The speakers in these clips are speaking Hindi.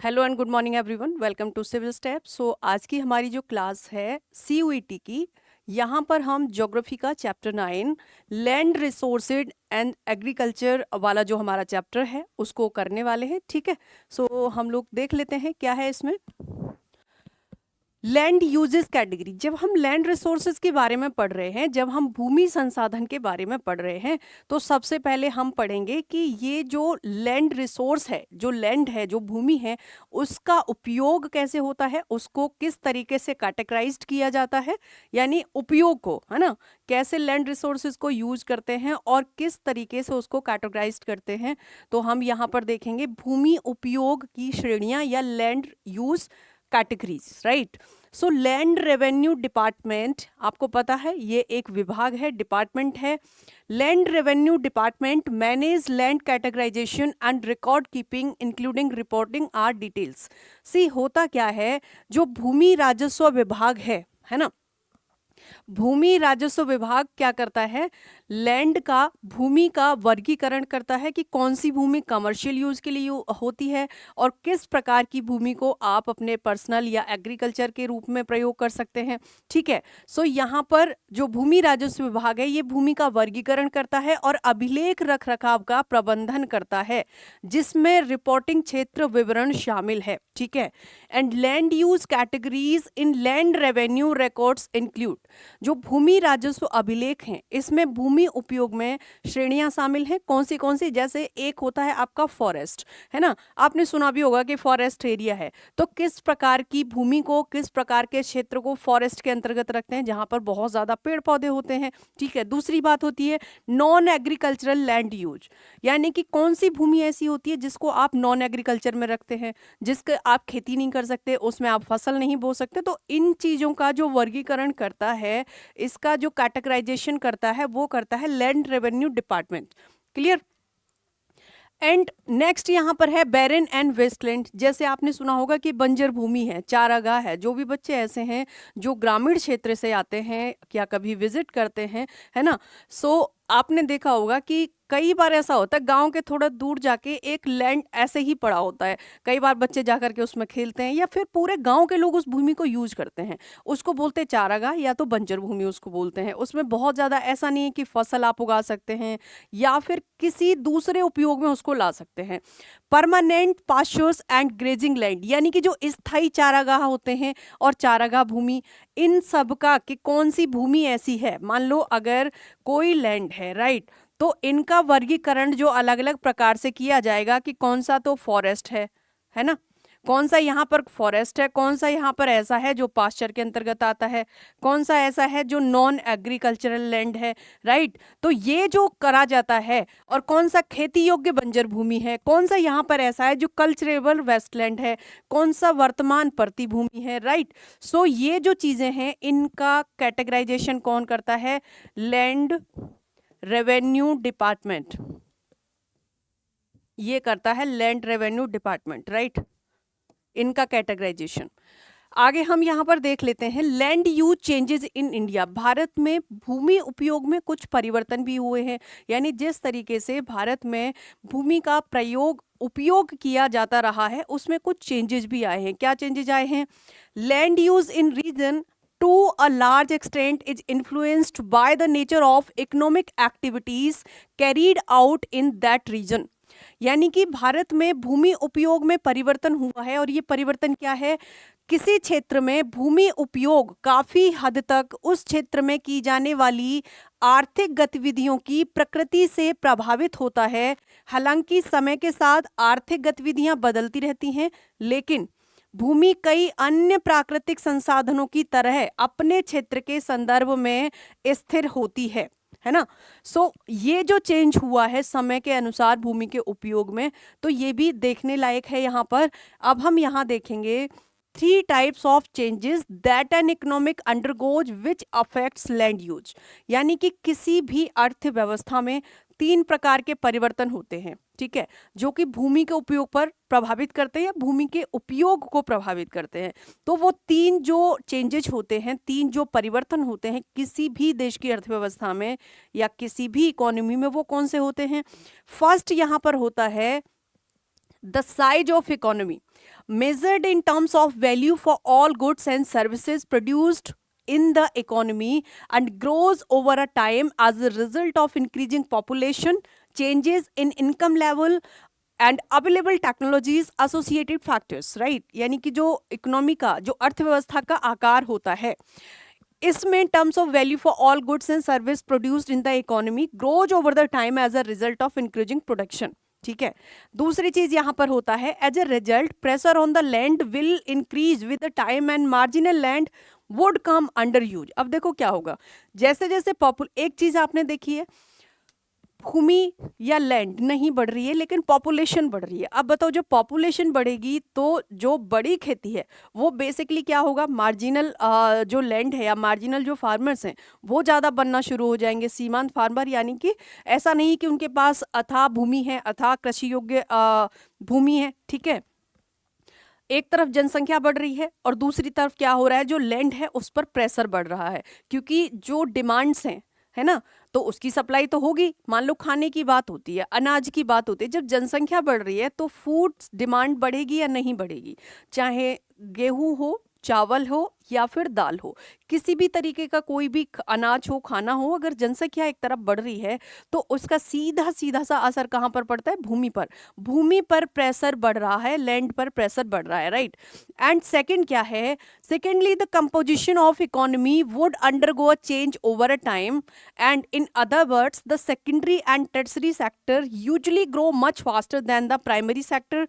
Hello and good morning everyone, welcome to civil step. So आज की हमारी जो क्लास है CUET की, यहाँ पर हम ज्योग्राफी का chapter 9 land resources and agriculture वाला जो हमारा चैप्टर है उसको करने वाले हैं। ठीक है, सो हम लोग देख लेते हैं क्या है इसमें। लैंड यूजेस कैटेगरी, जब हम लैंड रिसोर्सेज के बारे में पढ़ रहे हैं, जब हम भूमि संसाधन के बारे में पढ़ रहे हैं, तो सबसे पहले हम पढ़ेंगे कि ये जो लैंड रिसोर्स है, जो लैंड है, जो भूमि है, उसका उपयोग कैसे होता है, उसको किस तरीके से कैटेगराइज्ड किया जाता है, यानी उपयोग को, है ना, कैसे लैंड रिसोर्सेज को यूज करते हैं और किस तरीके से उसको कैटेगराइज्ड करते हैं। तो हम यहाँ पर देखेंगे भूमि उपयोग की श्रेणियां या land use categories, right. So land revenue department, आपको पता है ये एक विभाग है, डिपार्टमेंट है। Land revenue department manage land categorization and record keeping including reporting are details. सी होता क्या है, जो भूमि राजस्व विभाग है ना, भूमि राजस्व विभाग क्या करता है, लैंड का, भूमि का वर्गीकरण करता है कि कौन सी भूमि कमर्शियल यूज के लिए होती है और किस प्रकार की भूमि को आप अपने पर्सनल या एग्रीकल्चर के रूप में प्रयोग कर सकते हैं। ठीक है, सो यहाँ पर जो भूमि राजस्व विभाग है ये भूमि का वर्गीकरण करता है और अभिलेख रख रखाव का प्रबंधन करता है, जिसमें रिपोर्टिंग क्षेत्र विवरण शामिल है। ठीक है, and land use categories in land revenue records include, जो भूमि राजस्व अभिलेख हैं इसमें भूमि उपयोग में श्रेणियां शामिल हैं। कौन सी, जैसे एक होता है आपका फॉरेस्ट, है ना, आपने सुना भी होगा कि फॉरेस्ट एरिया है, तो किस प्रकार की भूमि को, किस प्रकार के क्षेत्र को फॉरेस्ट के अंतर्गत रखते हैं, जहां पर बहुत ज्यादा पेड़ पौधे होते हैं। ठीक है, दूसरी बात होती है नॉन एग्रीकल्चरल लैंड यूज, यानी कि कौन सी भूमि ऐसी होती है जिसको आप नॉन एग्रीकल्चर में रखते हैं, जिसके आप खेती नहीं कर सकते, उसमें आप फसल नहीं बो सकते। तो इन चीजों का जो वर्गीकरण करता है, इसका जो कैटेगराइजेशन करता है, वो करता है land revenue department. Clear. And next यहाँ पर है बैरन एंड वेस्टलैंड, जैसे आपने सुना होगा कि बंजर भूमि है, चारागाह है। जो भी बच्चे ऐसे हैं जो ग्रामीण क्षेत्र से आते हैं या कभी विजिट करते हैं, है ना, सो आपने देखा होगा कि कई बार ऐसा होता है गांव के थोड़ा दूर जाके एक लैंड ऐसे ही पड़ा होता है, कई बार बच्चे जाकर के उसमें खेलते हैं या फिर पूरे गांव के लोग उस भूमि को यूज करते हैं, उसको बोलते हैं चारागाह या तो बंजर भूमि उसको बोलते हैं। उसमें बहुत ज्यादा ऐसा नहीं है कि फसल आप उगा सकते हैं या फिर किसी दूसरे उपयोग में उसको ला सकते हैं। Permanent pastures and grazing land, यानी कि जो स्थायी चारागाह होते हैं और चारागाह भूमि, इन सब का कि कौन सी भूमि ऐसी है, मान लो अगर कोई लैंड है, राइट, तो इनका वर्गीकरण जो अलग अलग प्रकार से किया जाएगा कि कौन सा तो फॉरेस्ट है ना, कौन सा यहाँ पर फॉरेस्ट है, कौन सा यहाँ पर ऐसा है जो पास्चर के अंतर्गत आता है, कौन सा ऐसा है जो नॉन एग्रीकल्चरल लैंड है, राइट। तो ये जो करा जाता है, और कौन सा खेती योग्य बंजर भूमि है, कौन सा यहाँ पर ऐसा है जो कल्चरेबल वेस्टलैंड है, कौन सा वर्तमान परती भूमि है, राइट। सो ये जो चीजें हैं इनका कैटेगराइजेशन कौन करता है, लैंड रेवेन्यू डिपार्टमेंट, ये करता है लैंड रेवेन्यू डिपार्टमेंट, राइट, इनका कैटेगराइजेशन। आगे हम यहाँ पर देख लेते हैं land use changes in India. Bharat में भूमि उपयोग में कुछ परिवर्तन भी हुए हैं, यानी जिस तरीके से भारत में भूमि का प्रयोग, उपयोग किया जाता रहा है, उसमें कुछ चेंजेस भी आए हैं। क्या चेंजेस आए हैं, land use in region to a large extent is influenced by the nature of economic activities carried out in that region, यानी कि भारत में भूमि उपयोग में परिवर्तन हुआ है। और ये परिवर्तन क्या है, किसी क्षेत्र में भूमि उपयोग काफी हद तक उस क्षेत्र में की जाने वाली आर्थिक गतिविधियों की प्रकृति से प्रभावित होता है। हालांकि समय के साथ आर्थिक गतिविधियां बदलती रहती हैं, लेकिन भूमि कई अन्य प्राकृतिक संसाधनों की तरह अपने क्षेत्र के संदर्भ में स्थिर होती है ना। सो ये जो चेंज हुआ है समय के अनुसार भूमि के उपयोग में, तो ये भी देखने लायक है यहाँ पर। अब हम यहाँ देखेंगे 3 types of changes that an economic undergoes which affects land use, यानी कि किसी भी अर्थव्यवस्था में 3 प्रकार के परिवर्तन होते हैं, ठीक है, जो कि भूमि के उपयोग पर प्रभावित करते हैं या भूमि के उपयोग को प्रभावित करते हैं। तो वो 3 जो चेंजेस होते हैं, 3 जो परिवर्तन होते हैं किसी भी देश की अर्थव्यवस्था में या किसी भी इकोनॉमी में, वो कौन से होते हैं। फर्स्ट यहाँ पर होता है the size of economy, measured in terms of value for all goods and services produced in the economy and grows over a time as a result of increasing population, changes in income level and available technologies associated factors, right. यानी कि जो इकोनॉमी का, जो अर्थव्यवस्था का आकार होता है, इसमें terms of value for all goods and service produced in the economy grows over the time as a result of increasing production. ठीक है। दूसरी चीज यहां पर होता है, as a result pressure on the land will increase with the time and marginal land would come under use. अब देखो क्या होगा, जैसे जैसे एक चीज आपने देखी है, भूमि या लैंड नहीं बढ़ रही है लेकिन पॉपुलेशन बढ़ रही है। अब बताओ, जो पॉपुलेशन बढ़ेगी तो जो बड़ी खेती है वो बेसिकली क्या होगा, मार्जिनल जो लैंड है या मार्जिनल जो फार्मर्स हैं वो ज़्यादा बनना शुरू हो जाएंगे, सीमांत फार्मर। यानी कि ऐसा नहीं कि उनके पास अथाह भूमि है, अथाह कृषि योग्य भूमि है। ठीक है। एक तरफ जनसंख्या बढ़ रही है और दूसरी तरफ क्या हो रहा है, जो लैंड है उस पर प्रेशर बढ़ रहा है, क्योंकि जो डिमांड्स हैं, है ना, तो उसकी सप्लाई तो होगी। मान लो खाने की बात होती है, अनाज की बात होती है, जब जनसंख्या बढ़ रही है तो फूड डिमांड बढ़ेगी या नहीं बढ़ेगी, चाहे गेहूं हो, चावल हो या फिर दाल हो, किसी भी तरीके का कोई भी अनाज हो, खाना हो, अगर जनसंख्या एक तरफ बढ़ रही है तो उसका सीधा सीधा सा असर कहाँ पर पड़ता है, भूमि पर। भूमि पर प्रेशर बढ़ रहा है, लैंड पर प्रेशर बढ़ रहा है, राइट। एंड सेकंड क्या है, secondly the composition of economy would undergo a change over a time and in other words the secondary and tertiary sector usually grow much faster than the primary sector,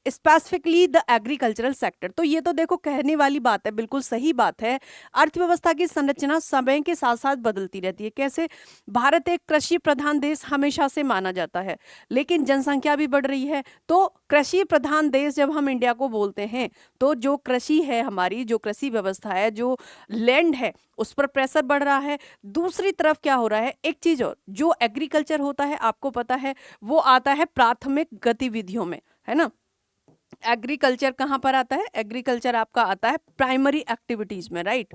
specifically the agricultural sector. तो ये तो देखो कहने वाली बात है, बिल्कुल सही बात है। अर्थव्यवस्था की संरचना समय के साथ साथ बदलती रहती है। कैसे, भारत एक कृषि प्रधान देश हमेशा से माना जाता है, लेकिन जनसंख्या भी बढ़ रही है। तो कृषि प्रधान देश जब हम इंडिया को बोलते हैं तो जो कृषि है, हमारी जो कृषि व्यवस्था है, जो लैंड है, उस पर प्रेशर बढ़ रहा है। दूसरी तरफ क्या हो रहा है, एक चीज और, जो एग्रीकल्चर होता है आपको पता है वो आता है प्राथमिक गतिविधियों में, है ना। एग्रीकल्चर कहाँ पर आता है, एग्रीकल्चर आपका आता है प्राइमरी एक्टिविटीज में, राइट।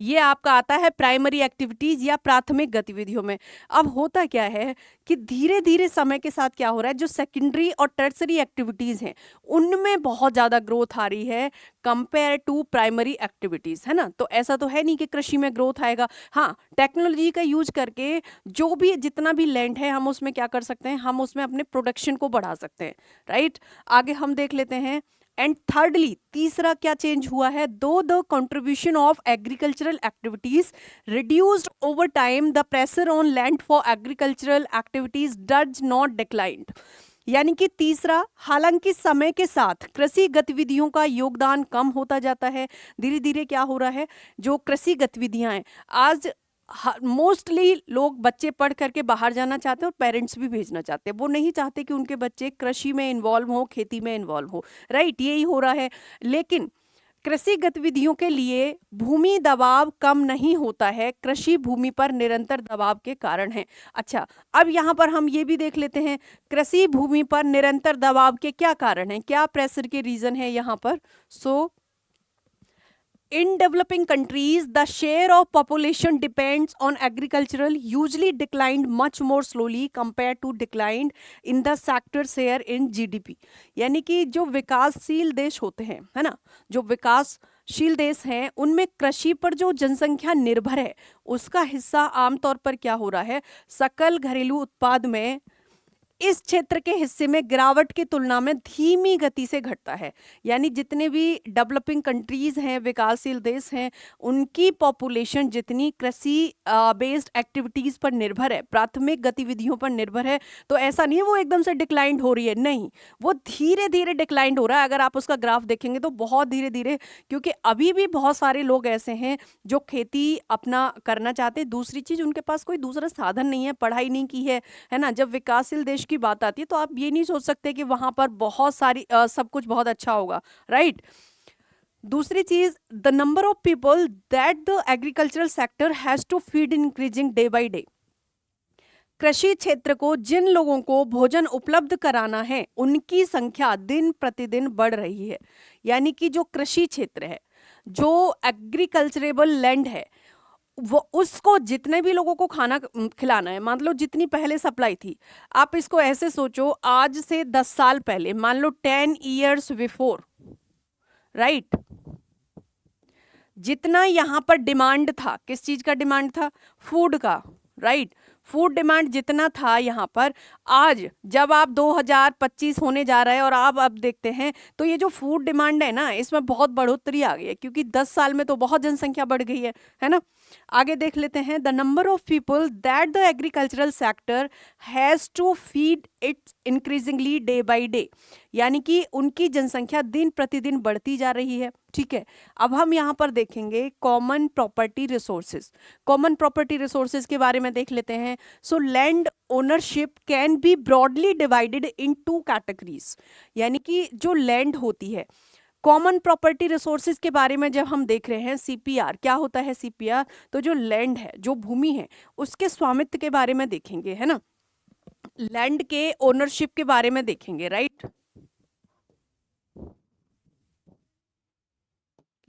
ये आपका आता है प्राइमरी एक्टिविटीज या प्राथमिक गतिविधियों में। अब होता क्या है कि धीरे धीरे समय के साथ क्या हो रहा है, जो सेकेंडरी और टर्सरी एक्टिविटीज हैं उनमें बहुत ज्यादा ग्रोथ आ रही है कंपेयर टू प्राइमरी एक्टिविटीज, है ना। तो ऐसा तो है नहीं कि कृषि में ग्रोथ आएगा। हाँ, टेक्नोलॉजी का यूज करके जो भी जितना भी लैंड है हम उसमें क्या कर सकते हैं, हम उसमें अपने प्रोडक्शन को बढ़ा सकते हैं, राइट। आगे हम देख लेते हैं। एंड थर्डली, तीसरा क्या चेंज हुआ है, दो the contribution of agricultural activities reduced over time the pressure on land for agricultural activities does not declined. यानी कि तीसरा, हालांकि समय के साथ कृषि गतिविधियों का योगदान कम होता जाता है। धीरे धीरे क्या हो रहा है, जो कृषि गतिविधियां हैं, आज मोस्टली लोग बच्चे पढ़ करके बाहर जाना चाहते हैं और पेरेंट्स भी भेजना चाहते हैं, वो नहीं चाहते कि उनके बच्चे कृषि में इन्वॉल्व हो, खेती में इन्वॉल्व हो, राइट। यही हो रहा है। लेकिन कृषि गतिविधियों के लिए भूमि दबाव कम नहीं होता है, कृषि भूमि पर निरंतर दबाव के कारण है। अच्छा, अब यहाँ पर हम ये भी देख लेते हैं, कृषि भूमि पर निरंतर दबाव के क्या कारण हैं, क्या प्रेशर के रीजन है यहाँ पर। सो in developing countries, the share of population depends on agricultural usually declined much more slowly compared to declined in the sector share in GDP। यानी कि जो विकासशील देश होते हैं, है ना, जो विकासशील देश हैं, उनमें कृषि पर जो जनसंख्या निर्भर है उसका हिस्सा आमतौर पर क्या हो रहा है, सकल घरेलू उत्पाद में इस क्षेत्र के हिस्से में गिरावट की तुलना में धीमी गति से घटता है। यानी जितने भी डेवलपिंग कंट्रीज हैं, विकासशील देश हैं, उनकी पॉपुलेशन जितनी कृषि बेस्ड एक्टिविटीज पर निर्भर है, प्राथमिक गतिविधियों पर निर्भर है, तो ऐसा नहीं है वो एकदम से डिक्लाइंड हो रही है, नहीं, वो धीरे धीरे डिक्लाइंड हो रहा है। अगर आप उसका ग्राफ देखेंगे तो बहुत धीरे धीरे, क्योंकि अभी भी बहुत सारे लोग ऐसे हैं जो खेती अपना करना चाहते हैं। दूसरी चीज, उनके पास कोई दूसरा साधन नहीं है, पढ़ाई नहीं की है ना। जब विकासशील देश की बात आती है तो आप ये नहीं सोच सकते कि वहां पर बहुत सारी सब कुछ बहुत अच्छा होगा, राइट। दूसरी चीज, the number of people that the agricultural sector has to feed increasing day by day. कृषि क्षेत्र को जिन लोगों को भोजन उपलब्ध कराना है उनकी संख्या दिन प्रतिदिन बढ़ रही है। यानी कि जो कृषि क्षेत्र है, जो एग्रीकल्चरेबल लैंड है, वो उसको जितने भी लोगों को खाना खिलाना है, मान लो जितनी पहले सप्लाई थी, आप इसको ऐसे सोचो, आज से 10 साल पहले, मान लो 10 years बिफोर, राइट, जितना यहाँ पर डिमांड था, किस चीज का डिमांड था, फूड का, राइट, फूड डिमांड जितना था यहाँ पर, आज जब आप 2025 होने जा रहा है और आप अब देखते हैं, तो ये जो फूड डिमांड है ना, इसमें बहुत बढ़ोतरी आ गई है, क्योंकि 10 साल में तो बहुत जनसंख्या बढ़ गई है ना। आगे देख लेते हैं, the number of people that the agricultural sector has to feed its increasingly day by day, यानी कि उनकी जनसंख्या दिन प्रतिदिन बढ़ती जा रही है। ठीक है, अब हम यहाँ पर देखेंगे common property resources. Common property resources के बारे में देख लेते हैं। So land ownership can be broadly divided in 2 categories, यानी कि जो लैंड होती है, कॉमन प्रॉपर्टी रिसोर्सेज के बारे में जब हम देख रहे हैं, सीपीआर क्या होता है, सीपीआर तो जो लैंड है, जो भूमि है, उसके स्वामित्व के बारे में देखेंगे, है ना, लैंड के ओनरशिप के बारे में देखेंगे, राइट।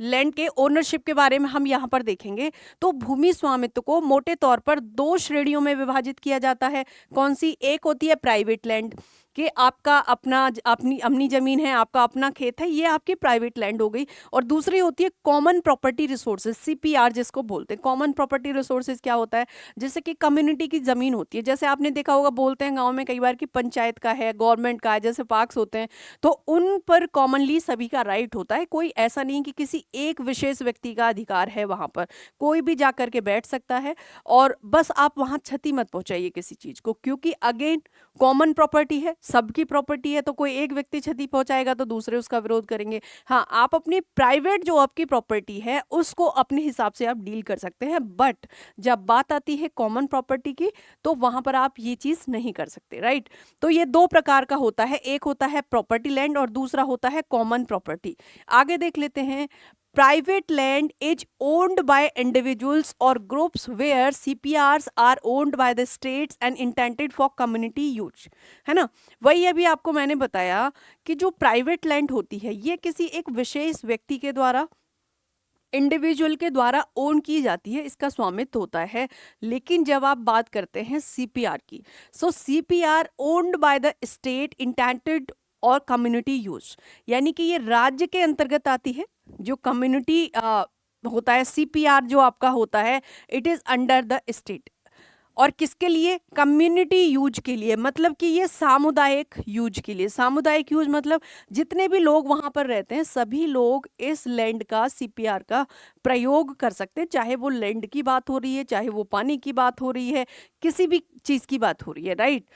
लैंड के ओनरशिप के बारे में हम यहाँ पर देखेंगे। तो भूमि स्वामित्व को मोटे तौर पर 2 श्रेणियों में विभाजित किया जाता है। कौन सी? एक होती है प्राइवेट लैंड, कि आपका अपना अपनी अपनी जमीन है, आपका अपना खेत है, ये आपकी प्राइवेट लैंड हो गई। और दूसरी होती है कॉमन प्रॉपर्टी रिसोर्सेज, सीपीआर जिसको बोलते हैं। कॉमन प्रॉपर्टी रिसोर्सेज क्या होता है? जैसे कि कम्युनिटी की जमीन होती है, जैसे आपने देखा होगा, बोलते हैं गाँव में कई बार कि पंचायत का है, गवर्नमेंट का है, जैसे पार्क्स होते हैं, तो उन पर कॉमनली सभी का राइट होता है। कोई ऐसा नहीं कि किसी एक विशेष व्यक्ति का अधिकार है, वहां पर कोई भी जा करके बैठ सकता है। और बस आप वहां क्षति मत पहुंचाइए किसी चीज को, क्योंकि अगेन कॉमन प्रॉपर्टी है, सबकी प्रॉपर्टी है, तो कोई एक व्यक्ति क्षति पहुंचाएगा तो दूसरे उसका विरोध करेंगे। हाँ, आप अपनी प्राइवेट जो आपकी प्रॉपर्टी है उसको अपने हिसाब से आप डील कर सकते हैं, बट जब बात आती है कॉमन प्रॉपर्टी की, तो वहां पर आप ये चीज नहीं कर सकते, राइट। तो ये 2 प्रकार का होता है, एक होता है प्रॉपर्टी लैंड और दूसरा होता है कॉमन प्रॉपर्टी। आगे देख लेते हैं, private land is owned by individuals or groups where CPRs are owned by the states and intended for community use, है ना। वही अभी आपको मैंने बताया कि जो प्राइवेट लैंड होती है, ये किसी एक विशेष व्यक्ति के द्वारा, इंडिविजुअल के द्वारा ओन की जाती है, इसका स्वामित्व होता है। लेकिन जब आप बात करते हैं सीपीआर की, so CPR owned by the state intended और कम्युनिटी यूज, यानी कि ये राज्य के अंतर्गत आती है। जो कम्युनिटी होता है, सीपीआर जो आपका होता है, it is under the state. और किसके लिए? कम्युनिटी यूज के लिए, मतलब कि ये सामुदायिक यूज के लिए। सामुदायिक यूज मतलब जितने भी लोग वहां पर रहते हैं, सभी लोग इस लैंड का, सीपीआर का प्रयोग कर सकते हैं, चाहे वो लैंड की बात हो रही है, चाहे वो पानी की बात हो रही है, किसी भी चीज की बात हो रही है, right.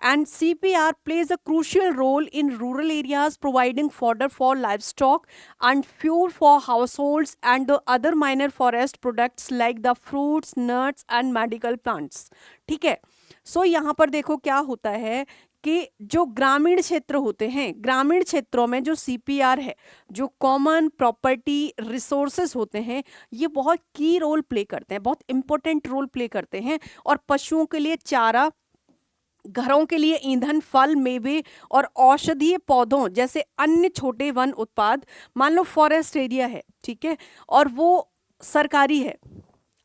And CPR plays a crucial role in rural areas, providing fodder for livestock and fuel for households and the other minor forest products like the fruits, nuts and medical plants. ठीक है, सो यहाँ पर देखो क्या होता है कि जो ग्रामीण क्षेत्र होते हैं, ग्रामीण क्षेत्रों में जो सीपीआर है, जो कॉमन प्रॉपर्टी रिसोर्सेस होते हैं, ये बहुत की रोल प्ले करते हैं, बहुत इंपॉर्टेंट रोल प्ले करते हैं। और पशुओं के लिए चारा, घरों के लिए ईंधन, फल, मेवे और औषधीय पौधों जैसे अन्य छोटे वन उत्पाद। मान लो फॉरेस्ट एरिया है, ठीक है, और वो सरकारी है,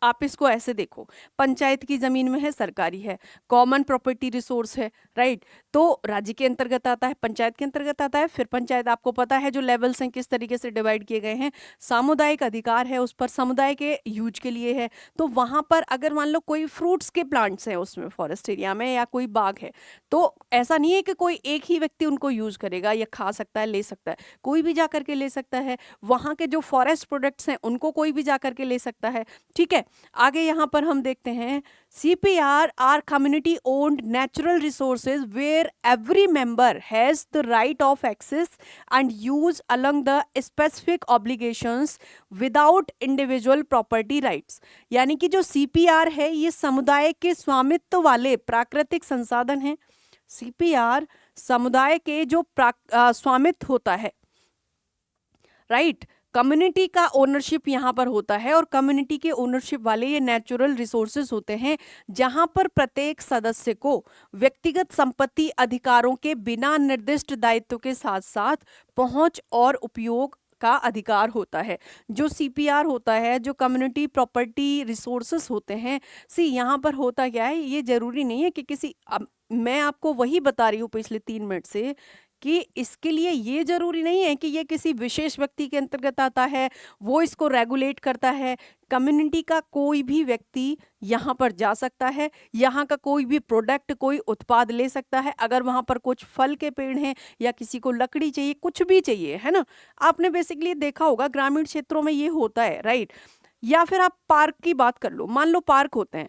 आप इसको ऐसे देखो, पंचायत की जमीन में है, सरकारी है, कॉमन प्रॉपर्टी रिसोर्स है, राइट, तो राज्य के अंतर्गत आता है, पंचायत के अंतर्गत आता है। फिर पंचायत, आपको पता है जो लेवल्स हैं किस तरीके से डिवाइड किए गए हैं, सामुदायिक अधिकार है उस पर, समुदाय के यूज के लिए है। तो वहां पर अगर मान लो कोई फ्रूट्स के प्लांट्स हैं उसमें, फॉरेस्ट एरिया में, या कोई बाग है, तो ऐसा नहीं है कि कोई एक ही व्यक्ति उनको यूज करेगा या खा सकता है, ले सकता है, कोई भी जा करके ले सकता है। वहां के जो फॉरेस्ट प्रोडक्ट्स हैं उनको कोई भी जा करके ले सकता है, ठीक है। आगे यहां पर हम देखते हैं, CPR are community owned natural resources where every member has the right of access and use along the specific obligations without individual property rights। यानी कि जो CPR है, ये समुदाय के स्वामित्व वाले प्राकृतिक संसाधन हैं। CPR समुदाय के जो स्वामित्व होता है, राइट, कम्युनिटी का ओनरशिप यहाँ पर होता है, और कम्युनिटी के ओनरशिप वाले ये नेचुरल रिसोर्सेज होते हैं, जहाँ पर प्रत्येक सदस्य को व्यक्तिगत संपत्ति अधिकारों के बिना निर्दिष्ट दायित्व के साथ साथ पहुंच और उपयोग का अधिकार होता है। जो सीपीआर होता है, जो कम्युनिटी प्रॉपर्टी रिसोर्सेस होते हैं, सी यहाँ पर होता क्या है, ये जरूरी नहीं है कि किसी मैं आपको वही बता रही हूँ पिछले 3 मिनट से कि इसके लिए ये जरूरी नहीं है कि ये किसी विशेष व्यक्ति के अंतर्गत आता है, वो इसको रेगुलेट करता है। कम्युनिटी का कोई भी व्यक्ति यहाँ पर जा सकता है, यहाँ का कोई भी प्रोडक्ट, कोई उत्पाद ले सकता है। अगर वहाँ पर कुछ फल के पेड़ हैं या किसी को लकड़ी चाहिए, कुछ भी चाहिए, है ना, आपने बेसिकली देखा होगा ग्रामीण क्षेत्रों में ये होता है, राइट। या फिर आप पार्क की बात कर लो, मान लो पार्क होते हैं,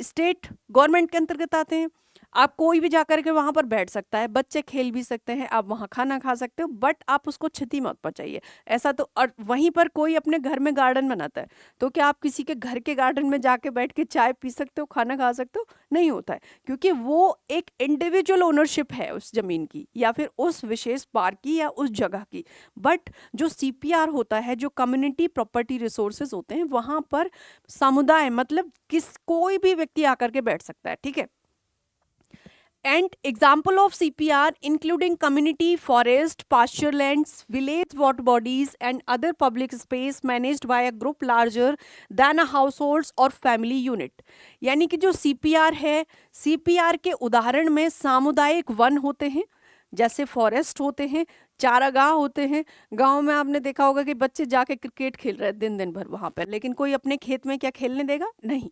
स्टेट गवर्नमेंट के अंतर्गत आते हैं। आप कोई भी जाकर के वहां पर बैठ सकता है, बच्चे खेल भी सकते हैं, आप वहां खाना खा सकते हो, बट आप उसको क्षति मत पहुंचाइए। ऐसा तो, और वहीं पर कोई अपने घर में गार्डन बनाता है, तो क्या आप किसी के घर के गार्डन में जाके बैठ के चाय पी सकते हो, खाना खा सकते हो? नहीं होता है, क्योंकि वो एक इंडिविजुअल ओनरशिप है उस जमीन की या फिर उस विशेष पार्क की या उस जगह की। बट जो सीपीआर होता है, जो कम्युनिटी प्रॉपर्टी रिसोर्सेज होते हैं, वहां पर समुदाय मतलब कोई भी व्यक्ति आकर के बैठ सकता है, ठीक है। And example of CPR including community forest, pasture lands, village water bodies and other public space managed by a group larger than a households or family unit। यानी कि जो CPR है, CPR के उदाहरण में सामुदायिक वन होते हैं, जैसे फॉरेस्ट होते हैं, चारागाह होते हैं। गांव में आपने देखा होगा कि बच्चे जाके क्रिकेट खेल रहे हैं दिन दिन भर वहां पर, लेकिन कोई अपने खेत में क्या खेलने देगा? नहीं।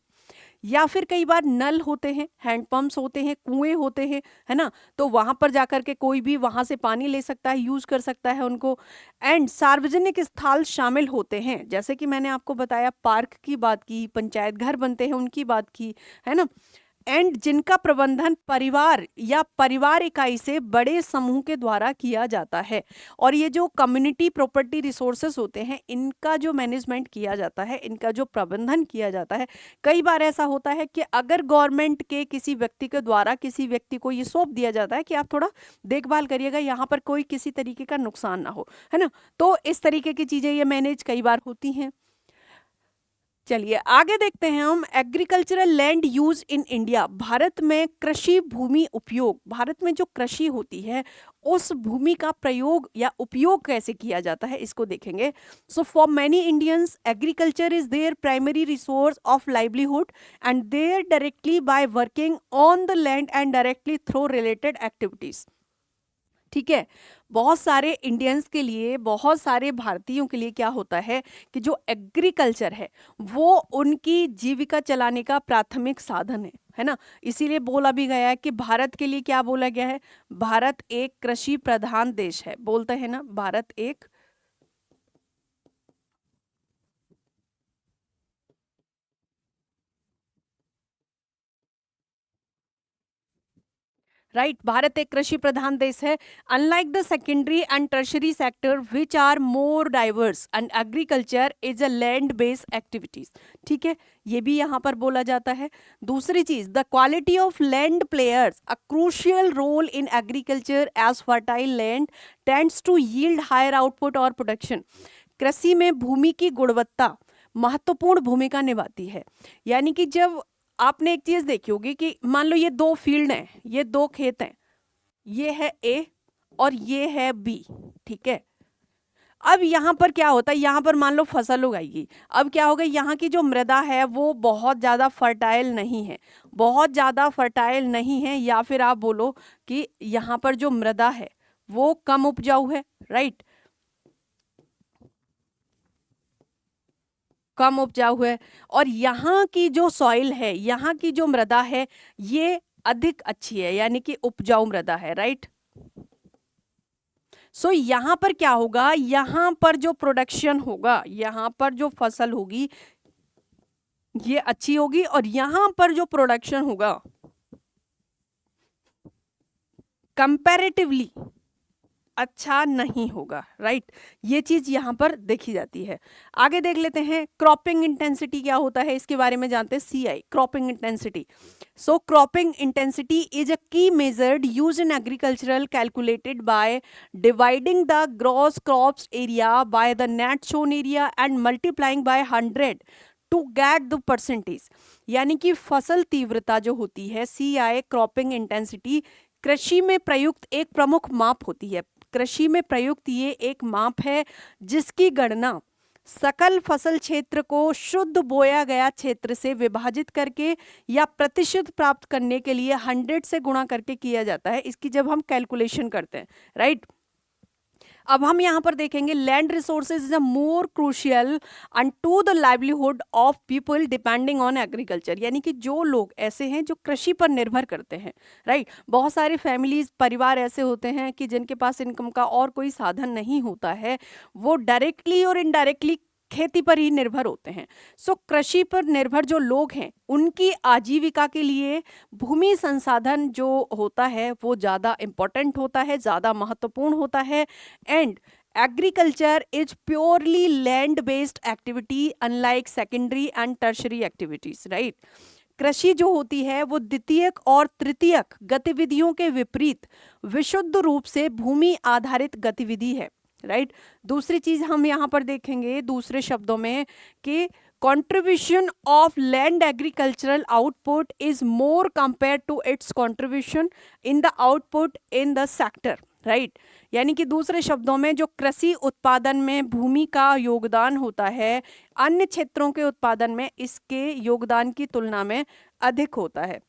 या फिर कई बार नल होते हैं, हैंडपंप्स होते हैं, कुएं होते हैं, है ना, तो वहां पर जाकर के कोई भी वहां से पानी ले सकता है, यूज कर सकता है उनको। एंड सार्वजनिक स्थल शामिल होते हैं, जैसे कि मैंने आपको बताया, पार्क की बात की, पंचायत घर बनते हैं उनकी बात की, है ना। एंड जिनका प्रबंधन परिवार या परिवार इकाई से बड़े समूह के द्वारा किया जाता है। और ये जो कम्युनिटी प्रॉपर्टी रिसोर्सेस होते हैं, इनका जो मैनेजमेंट किया जाता है, इनका जो प्रबंधन किया जाता है, कई बार ऐसा होता है कि अगर गवर्नमेंट के किसी व्यक्ति के द्वारा किसी व्यक्ति को ये सौंप दिया जाता है कि आप थोड़ा देखभाल करिएगा, यहाँ पर कोई किसी तरीके का नुकसान ना हो, है ना, तो इस तरीके की चीजें ये मैनेज कई बार होती हैं। चलिए आगे देखते हैं हम, agricultural land use in India. Bharat में कृषि भूमि उपयोग, भारत में जो कृषि होती है उस भूमि का प्रयोग या उपयोग कैसे किया जाता है, इसको देखेंगे। So for many Indians agriculture is their primary resource of livelihood and there directly by working on the land and directly through related activities. ठीक है, बहुत सारे इंडियंस के लिए, बहुत सारे भारतीयों के लिए क्या होता है कि जो एग्रीकल्चर है वो उनकी जीविका चलाने का प्राथमिक साधन है ना। इसीलिए बोला भी गया है कि भारत के लिए क्या बोला गया है, भारत एक कृषि प्रधान देश है, बोलते हैं ना, भारत एक राइट, भारत एक कृषि प्रधान देश है। Unlike the secondary and tertiary sector which are more diverse and agriculture is a land based activities. ठीक है, ये भी यहाँ पर बोला जाता है। दूसरी चीज, the quality of land players a crucial role in agriculture as fertile land tends to yield higher output और प्रोडक्शन। कृषि में भूमि की गुणवत्ता महत्वपूर्ण भूमिका निभाती है। यानी कि जब आपने एक चीज देखी होगी कि मान लो ये दो फील्ड हैं, ये दो खेत हैं, ये है ए और ये है बी, ठीक है। अब यहाँ पर क्या होता है, यहाँ पर मान लो फसल उगाएगी। अब क्या होगा, यहाँ की जो मृदा है वो बहुत ज़्यादा फर्टाइल नहीं है, बहुत ज़्यादा फर्टाइल नहीं है, या फिर आप बोलो कि यहाँ पर जो मृदा है वो कम उपजाऊ है, राइट, कम उपजाऊ है। और यहाँ की जो सॉइल है, यहाँ की जो मृदा है ये अधिक अच्छी है, यानी कि उपजाऊ मृदा है, राइट। सो यहाँ पर क्या होगा, यहाँ पर जो प्रोडक्शन होगा, यहाँ पर जो फसल होगी ये अच्छी होगी, और यहाँ पर जो प्रोडक्शन होगा कंपैरेटिवली अच्छा नहीं होगा, राइट। ये चीज यहां पर देखी जाती है। आगे देख लेते हैं क्रॉपिंग इंटेंसिटी क्या होता है, इसके बारे में जानते हैं। CI, cropping intensity. So cropping intensity is a key measured use in agricultural calculated by dividing the gross crops area by the net sown area and multiplying by 100 to get the percentage. यानी कि फसल तीव्रता जो होती है, सीआई क्रॉपिंग इंटेंसिटी, कृषि में प्रयुक्त एक प्रमुख माप होती है। कृषि में प्रयुक्त ये एक माप है जिसकी गणना सकल फसल क्षेत्र को शुद्ध बोया गया क्षेत्र से विभाजित करके या प्रतिशत प्राप्त करने के लिए 100 से गुणा करके किया जाता है, इसकी जब हम कैलकुलेशन करते हैं, राइट। अब हम यहाँ पर देखेंगे land resources is a more crucial and to the livelihood of people depending on agriculture, यानी कि जो लोग ऐसे हैं जो कृषि पर निर्भर करते हैं, राइट। बहुत सारे फैमिलीज परिवार ऐसे होते हैं कि जिनके पास इनकम का और कोई साधन नहीं होता है, वो डायरेक्टली और इनडायरेक्टली खेती पर ही निर्भर होते हैं। सो कृषि पर निर्भर जो लोग हैं उनकी आजीविका के लिए भूमि संसाधन जो होता है वो ज़्यादा इम्पोर्टेंट होता है, ज़्यादा महत्वपूर्ण होता है। And agriculture is purely land based activity unlike secondary and tertiary activities, right. कृषि जो होती है वो द्वितीयक और तृतीयक गतिविधियों के विपरीत विशुद्ध रूप से भूमि आधारित गतिविधि है, राइट। दूसरी चीज हम यहाँ पर देखेंगे दूसरे शब्दों में कि contribution of land agricultural output is more compared to its contribution in the output in the sector, right. यानी कि दूसरे शब्दों में जो कृषि उत्पादन में भूमि का योगदान होता है अन्य क्षेत्रों के उत्पादन में इसके योगदान की तुलना में अधिक होता है।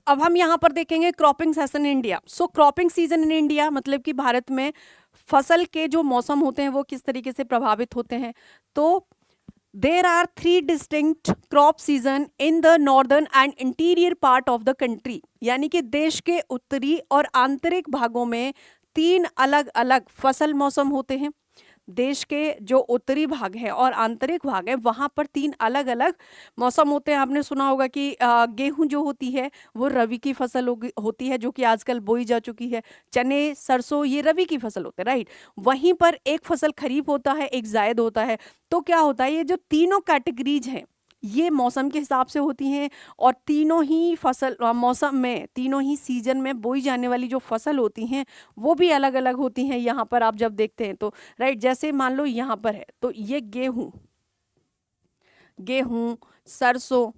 अब हम यहाँ पर देखेंगे cropping season in India. So cropping season in India मतलब कि भारत में फसल के जो मौसम होते हैं वो किस तरीके से प्रभावित होते हैं। तो there are 3 distinct crop season in the northern and interior part of the country, यानी कि देश के उत्तरी और आंतरिक भागों में 3 अलग अलग फसल मौसम होते हैं। देश के जो उत्तरी भाग है और आंतरिक भाग है वहाँ पर 3 अलग अलग मौसम होते हैं। आपने सुना होगा कि गेहूं जो होती है वो रबी की फसल होती है जो कि आजकल बोई जा चुकी है। चने सरसों ये रबी की फसल होते हैं, राइट। वहीं पर एक फसल खरीफ होता है, एक जायद होता है। तो क्या होता है ये जो तीनों कैटेगरीज हैं ये मौसम के हिसाब से होती हैं और तीनों ही फसल मौसम में तीनों ही सीजन में बोई जाने वाली जो फसल होती हैं वो भी अलग अलग होती हैं। यहाँ पर आप जब देखते हैं तो राइट, जैसे मान लो यहाँ पर है तो ये गेहूं सरसों,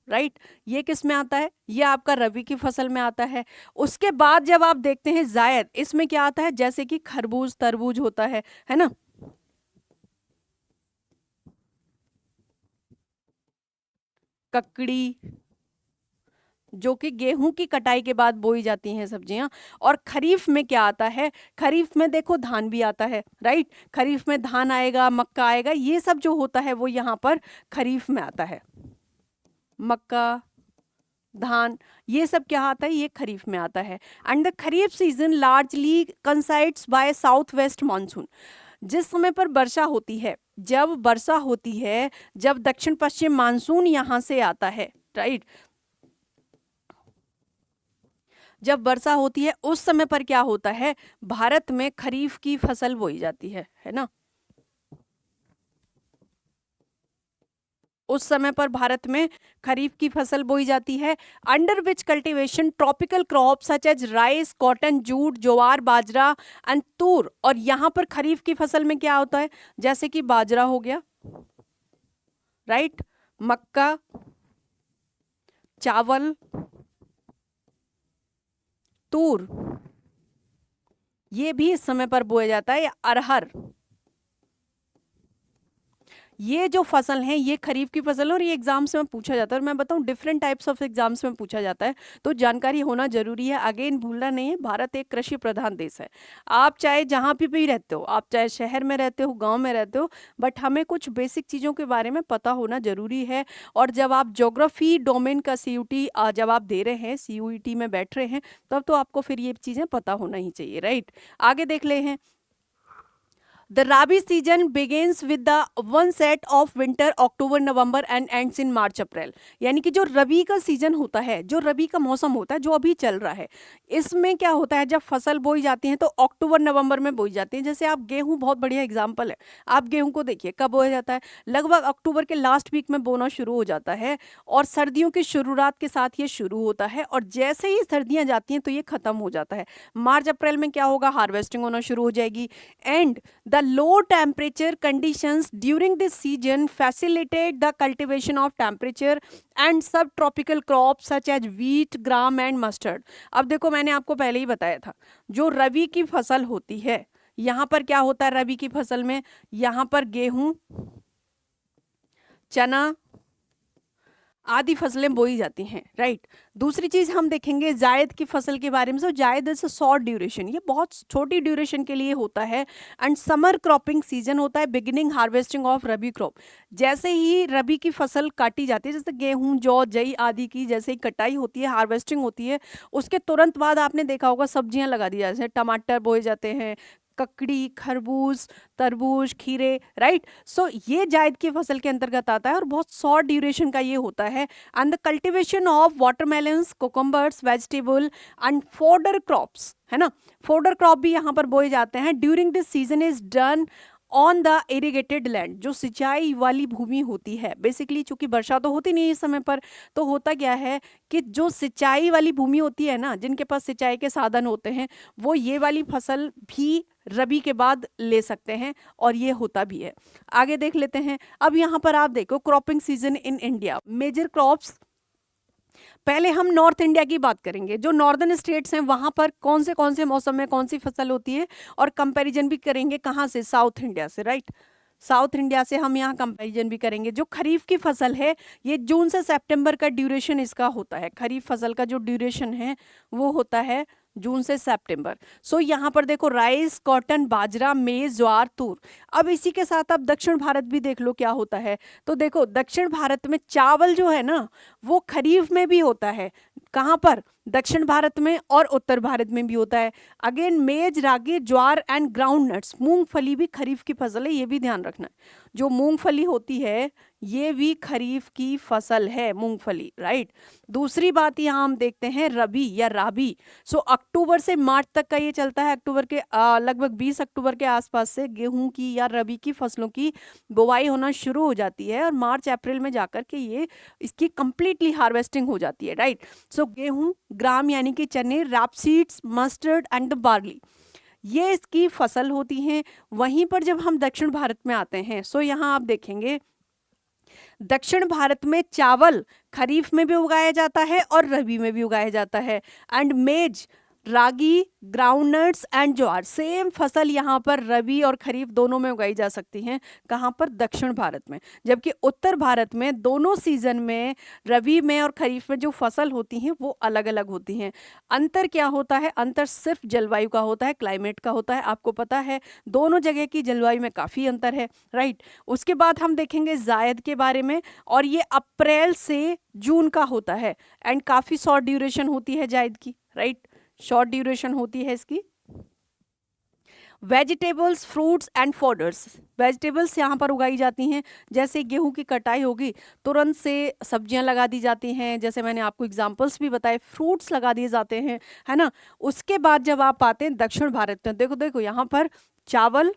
राइट, ये किस में आता है, ये आपका रबी की फसल में आता है। उसके बाद जब आप देखते हैं जायद, इसमें क्या आता है जैसे कि खरबूज तरबूज होता है ना। ककड़ी जो कि गेहूं की कटाई के बाद बोई जाती हैं सब्जियां। और खरीफ में क्या आता है, खरीफ में देखो धान भी आता है, राइट। खरीफ में धान आएगा, मक्का आएगा, ये सब जो होता है वो यहाँ पर खरीफ में आता है। मक्का धान ये सब क्या आता है, ये खरीफ में आता है। And the kharif season largely coincides by south west monsoon. जिस समय पर वर्षा होती है, जब वर्षा होती है, जब दक्षिण पश्चिम मानसून यहाँ से आता है, राइट, जब वर्षा होती है उस समय पर क्या होता है भारत में खरीफ की फसल बोई जाती है ना। उस समय पर भारत में खरीफ की फसल बोई जाती है। Under which cultivation tropical crop such as rice cotton jute jowar bajra and tur. और यहाँ पर खरीफ की फसल में क्या होता है जैसे कि बाजरा हो गया, राइट, मक्का, चावल, तूर, ये भी इस समय पर बोया जाता है। या अरहर, ये जो फसल है ये खरीफ की फसल है और ये एग्जाम्स में पूछा जाता है। और मैं बताऊं डिफरेंट टाइप्स ऑफ एग्जाम्स में पूछा जाता है तो जानकारी होना जरूरी है। अगेन भूलना नहीं है, भारत एक कृषि प्रधान देश है। आप चाहे जहाँ पे भी रहते हो, आप चाहे शहर में रहते हो गांव में रहते हो, बट हमें कुछ बेसिक चीज़ों के बारे में पता होना जरूरी है। और जब आप ज्योग्राफी डोमेन का CUT जब आप दे रहे हैं, CUET में बैठ रहे हैं, तब तो आपको फिर ये चीज़ें पता होना ही चाहिए, राइट। आगे देख ले हैं The Rabi season begins with the one set of winter October November and ends in March April। यानी कि जो रबी का सीजन होता है, जो रबी का मौसम होता है, जो अभी चल रहा है, इसमें क्या होता है जब फसल बोई जाती है तो अक्टूबर नवंबर में बोई जाती है। जैसे आप गेहूं बहुत बढ़िया एग्जाम्पल है, आप गेहूं को देखिए कब बोया जाता है, लगभग अक्टूबर के लास्ट वीक में बोना शुरू हो जाता है और सर्दियों की शुरुआत के साथ ये शुरू होता है और जैसे ही सर्दियां जाती हैं तो ये खत्म हो जाता है। मार्च अप्रैल में क्या होगा, हार्वेस्टिंग होना शुरू हो जाएगी। And The low temperature conditions during this season facilitate the cultivation of temperature and subtropical crops such as wheat, gram and mustard. अब देखो मैंने आपको पहले ही बताया था, जो रबी की फसल होती है, यहाँ पर क्या होता है रबी की फसल में, यहाँ पर गेहूं, चना आदि फसलें बोई जाती हैं, राइट। दूसरी चीज हम देखेंगे जायद की फसल के बारे में। सो जायद इज शॉर्ट ड्यूरेशन, ये बहुत छोटी ड्यूरेशन के लिए होता है एंड समर क्रॉपिंग सीजन होता है, beginning harvesting of rabi crop. जैसे ही रबी की फसल काटी जाती है, जैसे गेहूं, जौ, जई आदि की जैसे ही कटाई होती है, हार्वेस्टिंग होती है, उसके तुरंत बाद आपने देखा होगा सब्जियां लगा दी जाती हैं, टमाटर बोए जाते हैं, ककड़ी, खरबूज, तरबूज, खीरे, राइट। सो ये जायद की फसल के अंतर्गत आता है और बहुत शॉर्ट ड्यूरेशन का ये होता है। And the cultivation of watermelons, cucumbers, vegetable and fodder crops, है ना, फोडर क्रॉप भी यहाँ पर बोए जाते हैं, during this season is done on the irrigated land, जो सिंचाई वाली भूमि होती है। बेसिकली चूंकि वर्षा तो होती नहीं इस समय पर, तो होता क्या है कि जो सिंचाई वाली भूमि होती है ना, जिनके पास सिंचाई के साधन होते हैं, वो ये वाली फसल भी रबी के बाद ले सकते हैं और ये होता भी है। आगे देख लेते हैं। अब यहाँ पर आप देखो cropping season in India, major crops. पहले हम नॉर्थ इंडिया की बात करेंगे, जो नॉर्दर्न स्टेट्स हैं वहां पर कौन से मौसम में कौन सी फसल होती है, और कंपैरिजन भी करेंगे कहाँ से, साउथ इंडिया से, राइट। साउथ इंडिया से हम यहाँ कंपैरिजन भी करेंगे। जो खरीफ की फसल है, ये जून से सितंबर का ड्यूरेशन इसका होता है। खरीफ फसल का जो ड्यूरेशन है वो होता है जून से सितंबर। सो यहाँ पर देखो राइस, कॉटन, बाजरा, मेज, ज्वार, तूर। अब इसी के साथ आप दक्षिण भारत भी देख लो क्या होता है। तो देखो दक्षिण भारत में चावल जो है ना, वो खरीफ में भी होता है। कहाँ पर, दक्षिण भारत में और उत्तर भारत में भी होता है। अगेन मेज, रागी, ज्वार एंड ग्राउंड नट्स, मूंगफली भी खरीफ की फसल है, ये भी ध्यान रखना है। जो मूंगफली होती है ये भी खरीफ की फसल है, मूंगफली, राइट। दूसरी बात यहाँ हम देखते हैं रबी या राबी। सो अक्टूबर से मार्च तक का ये चलता है। अक्टूबर के लगभग 20 अक्टूबर के आसपास से गेहूं की या रबी की फसलों की बुवाई होना शुरू हो जाती है और मार्च अप्रैल में जाकर के ये इसकी कंप्लीटली हार्वेस्टिंग हो जाती है, राइट। सो गेहूं, ग्राम यानी कि चने, रापसीड्स, मस्टर्ड एंड द बार्ली, ये इसकी फसल होती हैं। वहीं पर जब हम दक्षिण भारत में आते हैं, सो यहाँ आप देखेंगे दक्षिण भारत में चावल खरीफ में भी उगाया जाता है और रबी में भी उगाया जाता है। एंड मेज, रागी, ग्राउंडनट्स एंड ज्वार, सेम फसल यहाँ पर रबी और खरीफ दोनों में उगाई जा सकती हैं। कहाँ पर, दक्षिण भारत में। जबकि उत्तर भारत में दोनों सीजन में, रबी में और खरीफ में जो फसल होती हैं वो अलग अलग होती हैं। अंतर क्या होता है, अंतर सिर्फ जलवायु का होता है, क्लाइमेट का होता है। आपको पता है दोनों जगह की जलवायु में काफ़ी अंतर है, राइट। उसके बाद हम देखेंगे जायद के बारे में, और ये अप्रैल से जून का होता है एंड काफ़ी शॉर्ट ड्यूरेशन होती है जायद की, राइट, शॉर्ट ड्यूरेशन होती है इसकी। Vegetables, fruits and fodders, vegetables यहाँ पर उगाई जाती हैं। जैसे गेहूं की कटाई होगी तुरंत से सब्जियां लगा दी जाती हैं, जैसे मैंने आपको एग्जांपल्स भी बताए, फ्रूट्स लगा दिए जाते हैं, है ना। उसके बाद जब आप आते हैं दक्षिण भारत में, देखो देखो यहाँ पर चावल,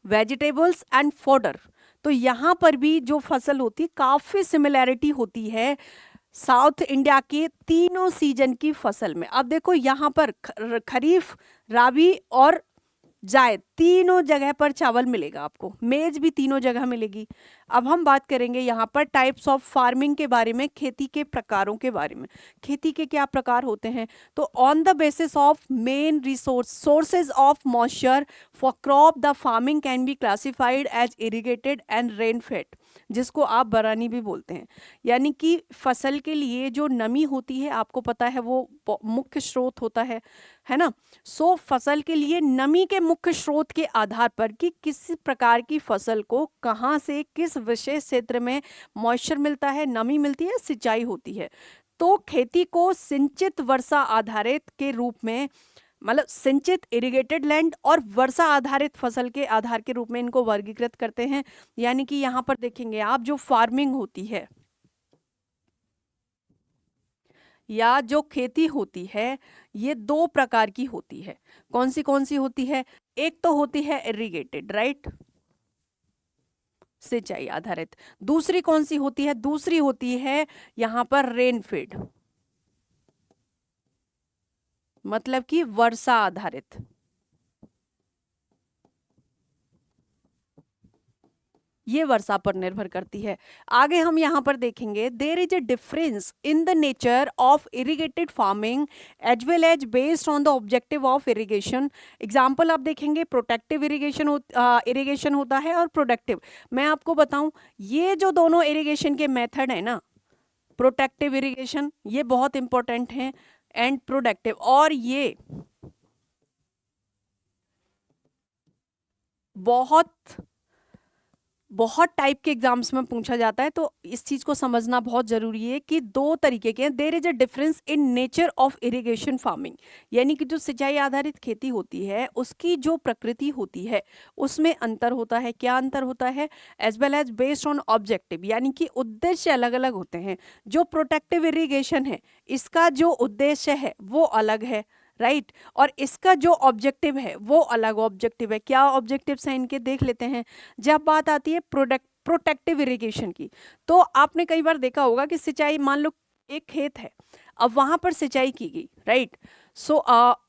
वेजिटेबल्स एंड फोडर, तो यहाँ पर भी जो फसल होती है काफ़ी सिमिलैरिटी होती है साउथ इंडिया के तीनों सीजन की फसल में। अब देखो यहाँ पर खरीफ, राबी और जायद तीनों जगह पर चावल मिलेगा आपको, मेज भी तीनों जगह मिलेगी। अब हम बात करेंगे यहाँ पर टाइप्स ऑफ फार्मिंग के बारे में, खेती के प्रकारों के बारे में। खेती के क्या प्रकार होते हैं, तो on the basis of main resource sources of moisture for crop the farming can be classified as irrigated and rainfed, जिसको आप बरानी भी बोलते हैं। यानी कि फसल के लिए जो नमी होती है, आपको पता है वो मुख्य स्रोत होता है ना। सो फसल के लिए नमी के मुख्य स्रोत के आधार पर कि किस प्रकार की फसल को कहाँ से किस विशेष क्षेत्र में मॉइस्चर मिलता है, नमी मिलती है, सिंचाई होती है, तो खेती को सिंचित वर्षा आधारित के रूप में, मतलब सिंचित इरिगेटेड लैंड और वर्षा आधारित फसल के आधार के रूप में इनको वर्गीकृत करते हैं। यानी कि यहाँ पर देखेंगे आप जो फार्मिंग होती है या जो खेती होती है ये दो प्रकार की होती है। कौन सी होती है, एक तो होती है इरिगेटेड, राइट, सिंचाई आधारित। दूसरी कौन सी होती है, दूसरी होती है यहाँ पर रेनफेड, मतलब कि वर्षा आधारित। ये वर्षा पर निर्भर करती है। आगे हम यहाँ पर देखेंगे, there is a difference in the nature of irrigated farming as well as based on the objective of irrigation. Example आप देखेंगे, प्रोटेक्टिव इरिगेशन होता है और प्रोडक्टिव। मैं आपको बताऊं, ये जो दोनों इरिगेशन के मेथड है ना, प्रोटेक्टिव इरिगेशन ये बहुत इंपॉर्टेंट है, एंड प्रोडक्टिव, और ये बहुत बहुत टाइप के एग्जाम्स में पूछा जाता है, तो इस चीज को समझना बहुत जरूरी है कि दो तरीके के हैं। देर is a difference in nature of irrigation farming, यानी कि जो सिंचाई आधारित खेती होती है उसकी जो प्रकृति होती है उसमें अंतर होता है। क्या अंतर होता है? As well as based on objective, यानी कि उद्देश्य अलग अलग होते हैं। जो प्रोटेक्टिव इरिगेशन है इसका जो उद्देश्य है वो अलग है, राइट और इसका जो ऑब्जेक्टिव है वो अलग ऑब्जेक्टिव है। क्या ऑब्जेक्टिव्स हैं इनके, देख लेते हैं। जब बात आती है प्रोटेक्टिव इरिगेशन की, तो आपने कई बार देखा होगा कि सिंचाई, मान लो एक खेत है, अब वहां पर सिंचाई की गई, राइट। सो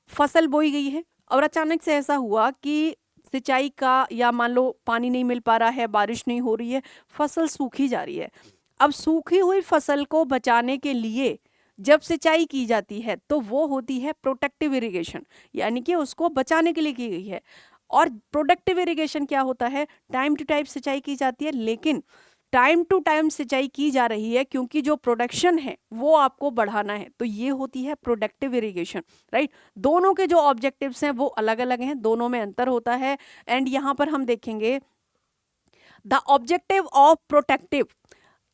फसल बोई गई है और अचानक से ऐसा हुआ कि सिंचाई का, या मान लो पानी नहीं मिल पा रहा है, बारिश नहीं हो रही है, फसल सूखी जा रही है। अब सूखी हुई फसल को बचाने के लिए जब सिंचाई की जाती है तो वो होती है प्रोटेक्टिव इरिगेशन, यानी कि उसको बचाने के लिए की गई है। और प्रोडक्टिव इरिगेशन क्या होता है? टाइम टू टाइम सिंचाई की जाती है, लेकिन टाइम टू टाइम सिंचाई की जा रही है क्योंकि जो प्रोडक्शन है वो आपको बढ़ाना है, तो ये होती है प्रोडक्टिव इरिगेशन, राइट। दोनों के जो ऑब्जेक्टिव्स हैं वो अलग अलग हैं, दोनों में अंतर होता है। एंड यहाँ पर हम देखेंगे the objective of protective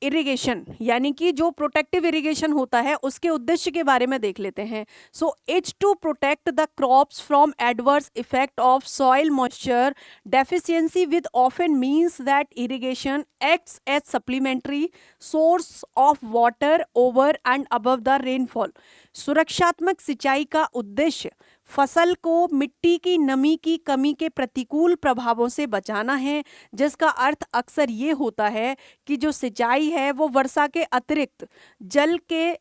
irrigation, यानी कि जो प्रोटेक्टिव इरिगेशन होता है उसके उद्देश्य के बारे में देख लेते हैं। So it's to protect the crops from adverse effect of soil moisture deficiency with often means that irrigation acts as supplementary source of water over and above the rainfall. सुरक्षात्मक सिंचाई का उद्देश्य फसल को मिट्टी की नमी की कमी के प्रतिकूल प्रभावों से बचाना है, जिसका अर्थ अक्सर ये होता है कि जो सिंचाई है वो वर्षा के अतिरिक्त जल के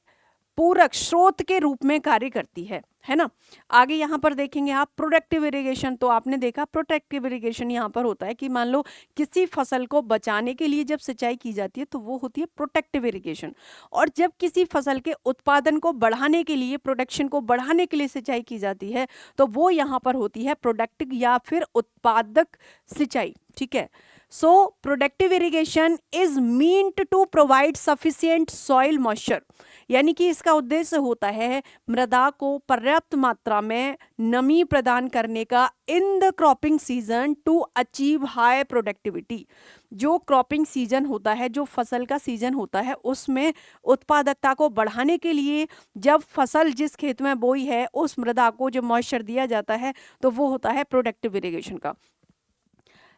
पूरक स्रोत के रूप में कार्य करती है ना। आगे यहाँ पर देखेंगे आप प्रोडक्टिव इरिगेशन, तो आपने देखा प्रोटेक्टिव इरिगेशन यहाँ पर होता है कि मान लो किसी फसल को बचाने के लिए जब सिंचाई की जाती है तो वो होती है प्रोटेक्टिव इरिगेशन। और जब किसी फसल के उत्पादन को बढ़ाने के लिए, प्रोडक्शन को बढ़ाने के लिए सिंचाई की जाती है तो वो यहाँ पर होती है प्रोडक्टिव या फिर उत्पादक सिंचाई, ठीक है। So productive irrigation is meant to provide sufficient soil moisture, यानी कि इसका उद्देश्य होता है मृदा को पर्याप्त मात्रा में नमी प्रदान करने का in the cropping season two achieve high productivity. जो क्रॉपिंग सीजन होता है, जो फसल का सीजन होता है, उसमें उत्पादकता को बढ़ाने के लिए जब फसल जिस खेत में बोई है उस मृदा को जो मॉइस्चर दिया जाता है तो वो होता है प्रोडक्टिव इरिगेशन का।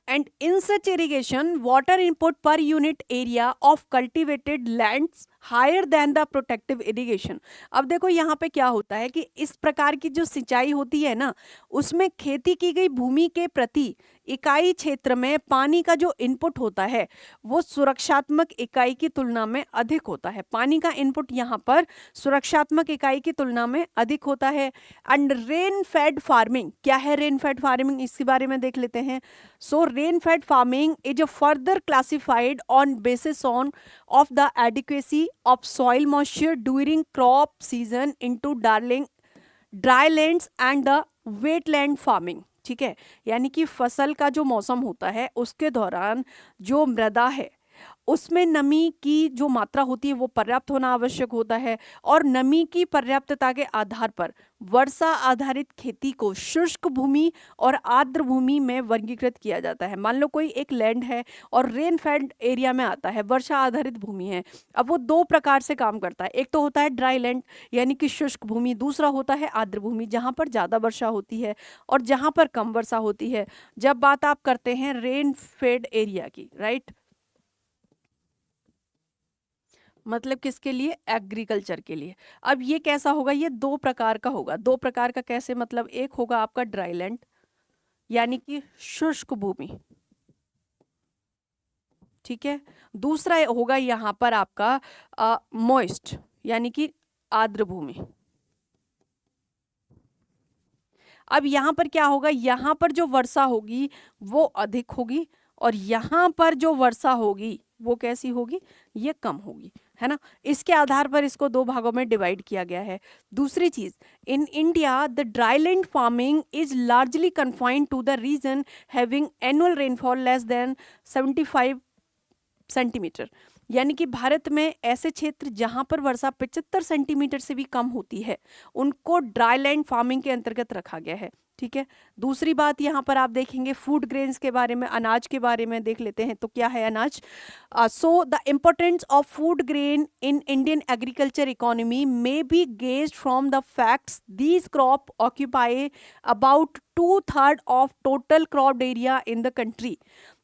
And in such irrigation, water input per unit area of cultivated lands higher than the protective irrigation। अब देखो यहाँ पे क्या होता है कि इस प्रकार की जो सिंचाई होती है ना, उसमें खेती की गई भूमि के प्रति इकाई क्षेत्र में पानी का जो इनपुट होता है वो सुरक्षात्मक इकाई की तुलना में अधिक होता है। पानी का इनपुट यहाँ पर सुरक्षात्मक इकाई की तुलना में अधिक होता है। एंड रेन फेड फार्मिंग, क्या है रेन फेड फार्मिंग, इसके बारे में देख लेते हैं। सो rain fade farming is further classified on basis on off the adequacy of soil moisture during crop season into drylands and the wetland farming, ठीक है। यानी कि फसल का जो मौसम होता है उसके दौरान जो मृदा है उसमें नमी की जो मात्रा होती है वो पर्याप्त होना आवश्यक होता है, और नमी की पर्याप्तता के आधार पर वर्षा आधारित खेती को शुष्क भूमि और आर्द्र भूमि में वर्गीकृत किया जाता है। मान लो कोई एक लैंड है और रेन फेड एरिया में आता है, वर्षा आधारित भूमि है। अब वो दो प्रकार से काम करता है, एक तो होता है ड्राई लैंड यानी कि शुष्क भूमि, दूसरा होता है आर्द्र भूमि जहाँ पर ज़्यादा वर्षा होती है और जहाँ पर कम वर्षा होती है। जब बात आप करते हैं रेन फेड एरिया की, राइट, मतलब किसके लिए? एग्रीकल्चर के लिए। अब ये कैसा होगा? ये दो प्रकार का होगा। दो प्रकार का कैसे? मतलब एक होगा आपका ड्राई लैंड यानी कि शुष्क भूमि, ठीक है। दूसरा होगा यहाँ पर आपका मॉइस्ट यानी कि आर्द्र भूमि। अब यहाँ पर क्या होगा? यहाँ पर जो वर्षा होगी वो अधिक होगी और यहाँ पर जो वर्षा होगी वो कैसी होगी, ये कम होगी, है ना। इसके आधार पर इसको दो भागों में डिवाइड किया गया है। दूसरी चीज, in India the dryland farming is largely confined to the region having annual rainfall less than 75 centimetre. यानी कि भारत में ऐसे क्षेत्र जहां पर वर्षा 75 सेंटीमीटर से भी कम होती है उनको ड्राईलैंड फार्मिंग के अंतर्गत रखा गया है, ठीक है। दूसरी बात यहाँ पर आप देखेंगे फूड ग्रेन्स के बारे में, अनाज के बारे में देख लेते हैं। तो क्या है अनाज? So the importance of food grain in Indian agriculture economy may be gazed from the facts these crop occupy about 2/3 of total crop area in the country.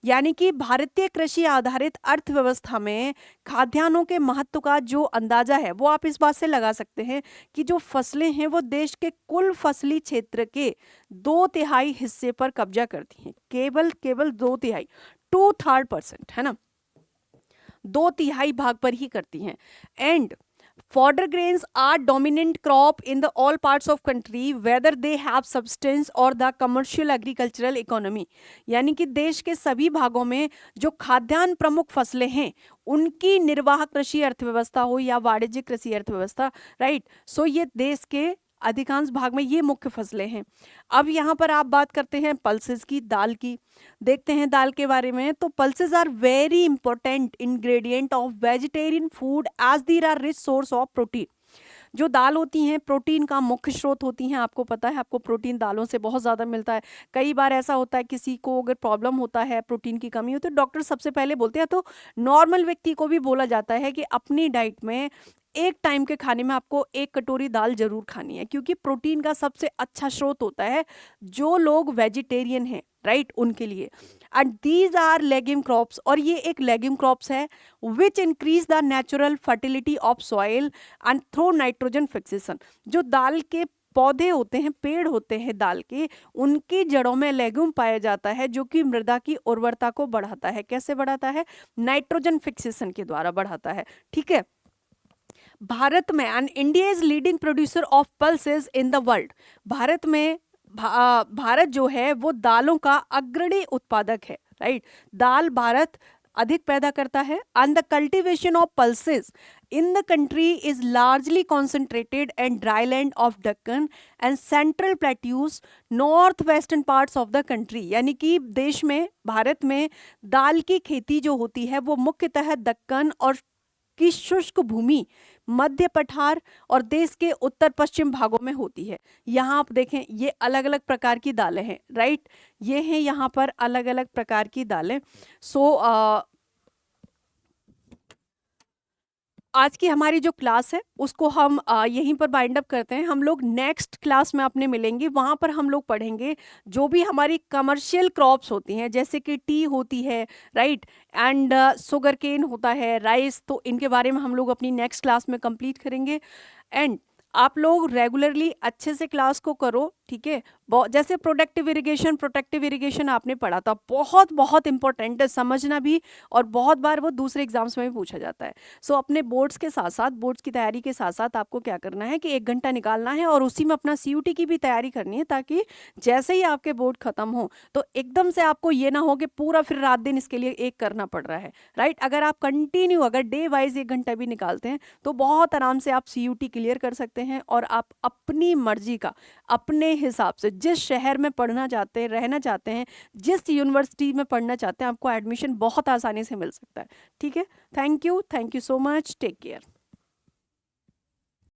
यानी कि भारतीय कृषि आधारित अर्थव्यवस्था में खाद्यान्नों के महत्व का जो अंदाजा है वो आप इस बात से लगा सकते हैं कि जो फसलें हैं वो देश के कुल फसली क्षेत्र के 2/3 हिस्से पर कब्जा करती हैं। केवल 2/3, 2/3%, है ना, 2/3 भाग पर ही करती हैं। And fodder grains are dominant crop in the all parts of country whether they have substance or the commercial agricultural economy। यानी कि देश के सभी भागों में जो खाद्यान्न प्रमुख फसलें हैं उनकी निर्वाह कृषि अर्थव्यवस्था हो या वाणिज्यिक कृषि अर्थव्यवस्था, राइट। सो ये देश के अधिकांश भाग में ये मुख्य फसलें हैं। अब यहाँ पर आप बात करते हैं पल्सेस की, दाल की। देखते हैं दाल के बारे में। तो pulses are very important ingredient of vegetarian food as their are rich source of protein. जो दाल होती हैं प्रोटीन का मुख्य स्रोत होती हैं। आपको पता है, आपको प्रोटीन दालों से बहुत ज़्यादा मिलता है। कई बार ऐसा होता है किसी को अगर प्रॉब्लम होता है, प्रोटीन की कमी हो, तो डॉक्टर सबसे पहले बोलते हैं, तो नॉर्मल व्यक्ति को भी बोला जाता है कि अपनी डाइट में एक टाइम के खाने में आपको 1 कटोरी दाल जरूर खानी है, क्योंकि प्रोटीन का सबसे अच्छा स्रोत होता है जो लोग वेजिटेरियन हैं, राइट, उनके लिए। And these are legume crops, और ये एक लेग्यूम क्रॉप्स है which increase the natural fertility of soil and through nitrogen fixation. जो दाल के पौधे होते हैं, पेड़ होते हैं दाल के, उनकी जड़ों में लेग्यूम पाया जाता है जो कि मृदा की उर्वरता को बढ़ाता है। कैसे बढ़ाता है? नाइट्रोजन फिक्सेशन के द्वारा बढ़ाता है, ठीक है। भारत में, and India is leading producer of pulses in the world. Bharat में भारत जो है वो दालों का अग्रणी उत्पादक है, राइट। दाल भारत अधिक पैदा करता है। And the cultivation of pulses in the country is largely concentrated and dryland of Deccan and central plateaus north western parts of the country. यानी कि देश में, भारत में दाल की खेती जो होती है वो मुख्यतः दक्कन और की शुष्क भूमि, मध्य पठार और देश के उत्तर पश्चिम भागों में होती है। यहाँ आप देखें ये अलग अलग प्रकार की दालें हैं, राइट। ये हैं यहाँ पर अलग अलग प्रकार की दालें। आज की हमारी जो क्लास है उसको हम यहीं पर बाइंड अप करते हैं। हम लोग नेक्स्ट क्लास में अपने मिलेंगे, वहाँ पर हम लोग पढ़ेंगे जो भी हमारी कमर्शियल क्रॉप्स होती हैं, जैसे कि टी होती है, राइट, एंड शुगर केन होता है, राइस। तो इनके बारे में हम लोग अपनी नेक्स्ट क्लास में कंप्लीट करेंगे। एंड आप लोग रेगुलरली अच्छे से क्लास को करो, ठीक है। जैसे प्रोडक्टिव इरिगेशन आपने पढ़ा था, बहुत बहुत इंपॉर्टेंट है, समझना भी, और बहुत बार वो दूसरे एग्जाम्स में भी पूछा जाता है। सो अपने बोर्ड्स के साथ साथ, बोर्ड्स की तैयारी के साथ साथ आपको क्या करना है कि 1 घंटा निकालना है और उसी में अपना CUT की भी तैयारी करनी है, ताकि जैसे ही आपके बोर्ड खत्म हो तो एकदम से आपको ये ना हो कि पूरा फिर रात दिन इसके लिए एक करना पड़ रहा है, राइट। अगर आप कंटिन्यू, अगर डे वाइज 1 घंटा भी निकालते हैं तो बहुत आराम से आप CUT क्लियर कर सकते हैं, और आप अपनी मर्जी का, अपने हिसाब से, जिस शहर में पढ़ना चाहते हैं, रहना चाहते हैं, जिस यूनिवर्सिटी में पढ़ना चाहते हैं, आपको एडमिशन बहुत आसानी से मिल सकता है, ठीक है। Thank you so much, take care.